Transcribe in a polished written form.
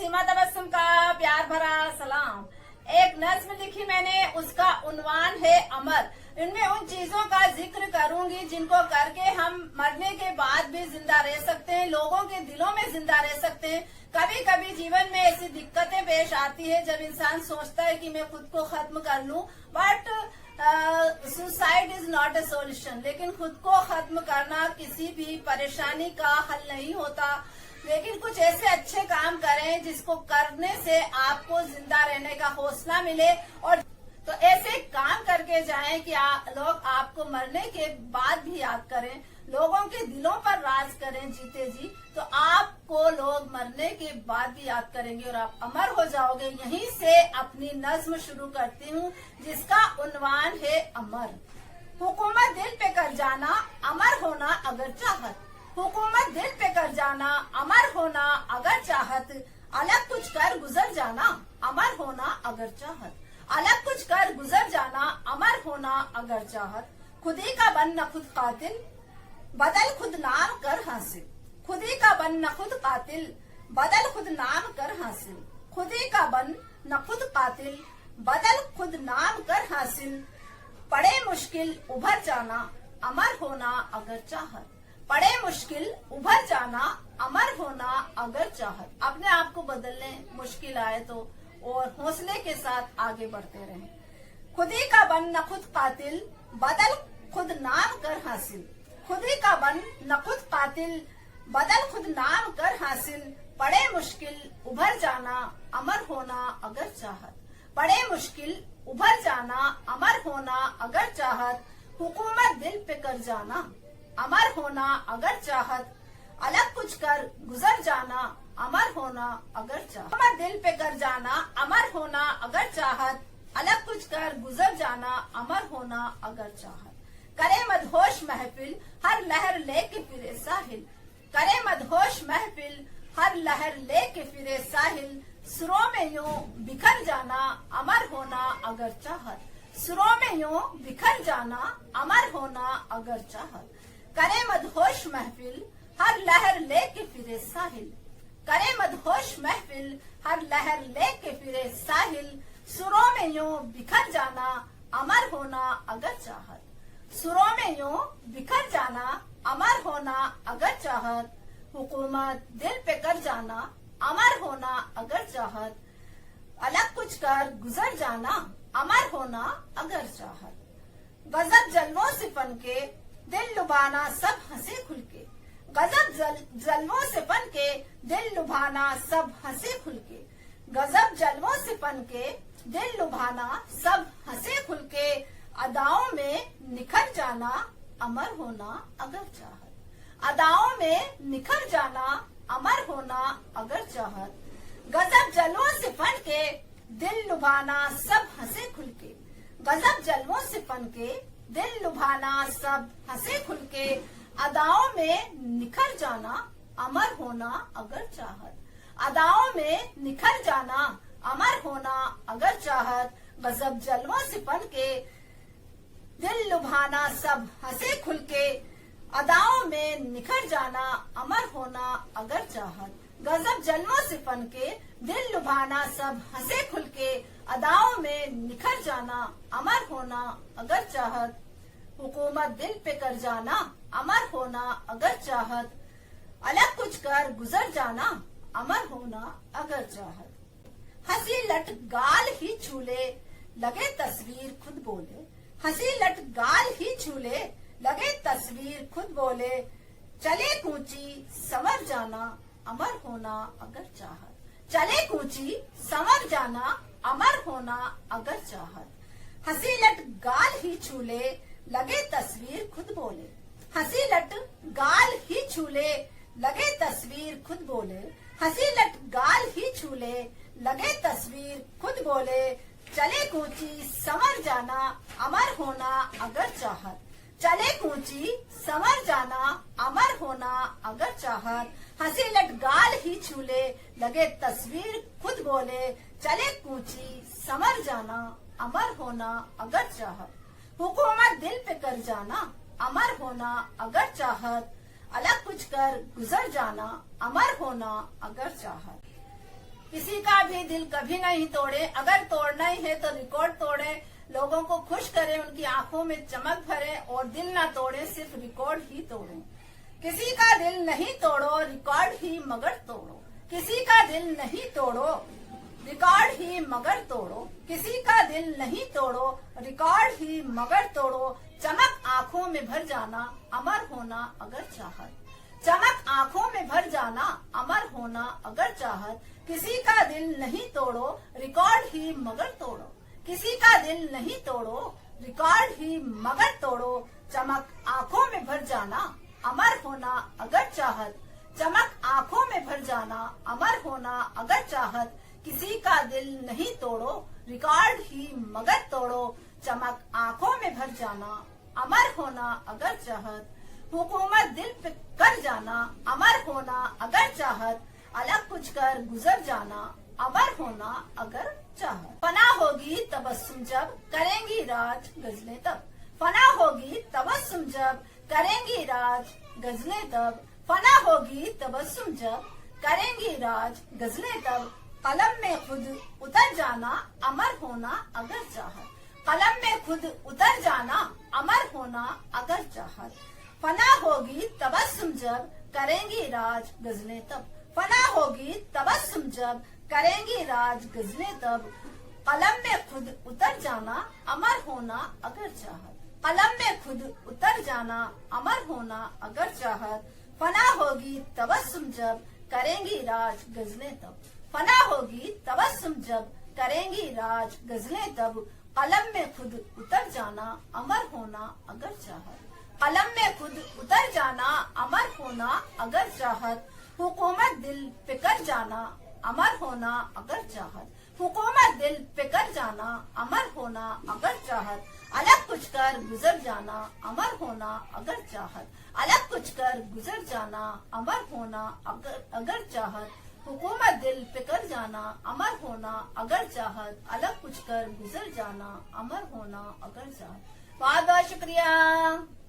सीमा तबस्सुम का प्यार भरा सलाम। एक नज्म लिखी मैंने, उसका उन्वान है अमर। इनमें उन चीजों का जिक्र करूंगी जिनको करके हम मरने के बाद भी जिंदा रह सकते हैं, लोगों के दिलों में जिंदा रह सकते हैं। कभी कभी जीवन में ऐसी दिक्कतें पेश आती है जब इंसान सोचता है कि मैं खुद को खत्म कर लूं, but suicide is not a solution. लेकिन खुद को खत्म करना किसी भी परेशानी का हल नहीं होता। लेकिन कुछ ऐसे अच्छे काम करें जिसको करने से आपको जिंदा रहने का हौसला मिले, और तो ऐसे काम करके जाएं कि लोग आपको मरने के बाद भी याद करें, लोगों के दिलों पर राज करें जीते जी, तो आपको लोग मरने के बाद भी याद करेंगे और आप अमर हो जाओगे। यहीं से अपनी नज्म शुरू करती हूँ जिसका उन्वान है अमर। हुकूमत दिल पे कर जाना, अमर होना अगर चाहत। हुकूमत दिल पे कर जाना, अमर होना अगर चाहत। अलग कुछ कर गुजर जाना, अमर होना अगर चाहत। अलग कुछ कर गुजर जाना, अमर होना अगर चाहत। खुदी का बन न खुद कातिल, बदल खुद नाम कर हासिल। खुदी का बन न खुद कातिल, बदल खुद नाम कर हासिल। खुदी का बन न खुद कातिल, बदल खुद नाम कर हासिल। पड़े मुश्किल उभर जाना, अमर होना अगर चाहत। पड़े मुश्किल उभर जाना, अमर होना अगर चाहत। अपने आप को बदलने मुश्किल आए तो, और हौसले के साथ आगे बढ़ते रहें। खुदी का बन न खुद कातिल, बदल खुद नाम कर हासिल। खुदी का बन न खुद कातिल, बदल खुद नाम कर हासिल। पड़े मुश्किल उभर जाना, अमर होना अगर चाहत। पड़े मुश्किल उभर जाना, अमर होना अगर चाहत। हुकूमत दिल पे कर जाना, अमर होना अगर चाहत। अलग कुछ कर गुजर जाना, अमर होना अगर चाहत। हुकूमत दिल पे कर जाना, अमर होना अगर चाहत। अलग कुछ कर गुजर जाना, अमर होना अगर चाहत। करे मदहोश महफिल, हर लहर लेके फिरे साहिल। करे मदहोश महफिल, हर लहर लेके फिरे साहिल। सुरों में यूं बिखर जाना, अमर होना अगर चाहत। सुरों में यूं बिखर जाना, अमर होना अगर चाहत। करे मदहोश महफिल, हर लहर लेके फिरे साहिल। करे मदहोश महफिल, हर लहर लेके फिरे साहिल। सुरों में यूं बिखर जाना, अमर होना अगर चाहत। सुरों में यूं बिखर जाना, अमर होना अगर चाहत। हुकूमत दिल पे कर जाना, अमर होना अगर चाहत। अलग कुछ कर गुजर जाना, अमर होना अगर चाहत। गजब जलवों से फन के, दिल लुभाना सब हंसे खुल के। गजब जलवों से फन के, दिल लुभाना सब हंसे खुल के। गजब जलवों से फन के, दिल लुभाना सब हंसे खुल के। अदाओं में निखर जाना, अमर होना अगर चाहत। अदाओं में निखर जाना, अमर होना अगर चाहत। गजब जलवों से फन के, दिल लुभाना सब हंसे खुल के। गजब जलवों से फन के, दिल लुभाना सब हंसे खुल के। अदाओं में निखर जाना, अमर होना अगर चाहत। अदाओं में निखर जाना, अमर होना अगर चाहत। गजब जलवों से फन के, दिल लुभाना सब हंसे खुल के। अदाओं में निखर जाना, अमर होना अगर चाहत। गजब जलवों से फन के, दिल लुभाना सब हंसे खुल के। अदाओं में निखर जाना, अमर होना अगर चाहत। हुकूमत दिल पे कर जाना, अमर होना अगर चाहत। अलग कुछ कर गुजर जाना, अमर होना अगर चाहत। हंसी लट गाल ही छूले, लगे तस्वीर खुद बोले। हंसी लट गाल ही छूले, लगे तस्वीर खुद बोले। चले कूची संवर जाना, अमर होना अगर चाहत। चले कूची संवर जाना, अमर होना अगर चाहत। हंसी लट गाल ही छूले, लगे तस्वीर खुद बोले। हंसी लट गाल ही छूले, लगे तस्वीर खुद बोले। हंसी लट गाल ही छूले, लगे तस्वीर खुद बोले। चले कूची संवर जाना, अमर होना अगर चाहत। चले कूची संवर जाना, अमर होना अगर चाहत। हंसी लट गाल ही छूले, लगे तस्वीर खुद बोले। चले कूची संवर जाना, अमर होना अगर चाहत। हुकूमत दिल पे कर जाना, अमर होना अगर चाहत। अलग कुछ कर गुजर जाना, अमर होना अगर चाहत। किसी का भी दिल कभी नहीं तोड़े, अगर तोड़ना ही है तो रिकॉर्ड तोड़े, लोगों को खुश करें, उनकी आंखों में चमक भरे और दिल ना तोड़े, सिर्फ रिकॉर्ड ही तोड़े। किसी का दिल नहीं तोड़ो, रिकॉर्ड ही मगर तोड़ो। किसी का दिल नहीं तोड़ो, रिकॉर्ड ही मगर तोड़ो। किसी का दिल नहीं तोड़ो, रिकॉर्ड ही मगर तोड़ो। चमक आंखों में भर जाना, अमर होना अगर चाहत। चमक आंखों में भर जाना, अमर होना अगर चाहत। किसी का दिल नहीं तोड़ो, रिकॉर्ड ही मगर तोड़ो। किसी का दिल नहीं तोड़ो, रिकॉर्ड ही मगर तोड़ो। चमक आंखों में भर जाना, अमर होना अगर चाहत। चमक आंखों में भर जाना, अमर होना अगर चाहत। किसी का दिल नहीं तोड़ो, रिकॉर्ड ही मगर तोड़ो। चमक आंखों में भर जाना, अमर होना अगर चाहत। हुकूमत दिल पे कर जाना, अमर होना अगर चाहत। अलग कुछ कर गुजर जाना, अमर होना अगर चाहत। फना होगी तबस्सुम जब करेंगी राज गजलें तब। फना होगी तबस्सुम जब करेंगी राज गजलें तब। फना होगी तबस्सुम जब करेंगी राज गजलें तब। कलम में खुद उतर जाना, अमर होना अगर चाहत। कलम में खुद उतर जाना, अमर होना अगर चाहत। फना होगी तबस्सुम जब करेंगी राज गजलें तब। फना होगी तबस्सुम जब करेंगी राज गजलें तब। कलम में खुद उतर जाना, अमर होना अगर चाहत। कलम में खुद उतर जाना, अमर होना अगर चाहत। फना होगी तबस्सुम जब करेंगी राज गजलें तब। फना होगी तबस्सुम जब करेंगी राज गजलें तब। कलम में खुद उतर जाना, अमर होना अगर चाहत। कलम में खुद उतर जाना, अमर होना अगर चाहत। हुकूमत दिल पे कर जाना, अमर होना अगर चाहत। हुकूमत दिल पे कर जाना, अमर होना अगर चाहत। अलग कुछ कर गुजर जाना, अमर होना अगर चाहत। अलग कुछ कर गुजर जाना, अमर होना अगर चाहत। हुकूमत दिल पे कर जाना, अमर होना अगर चाहत। अलग कुछ कर गुजर जाना, अमर होना अगर चाहत। बहुत बहुत शुक्रिया।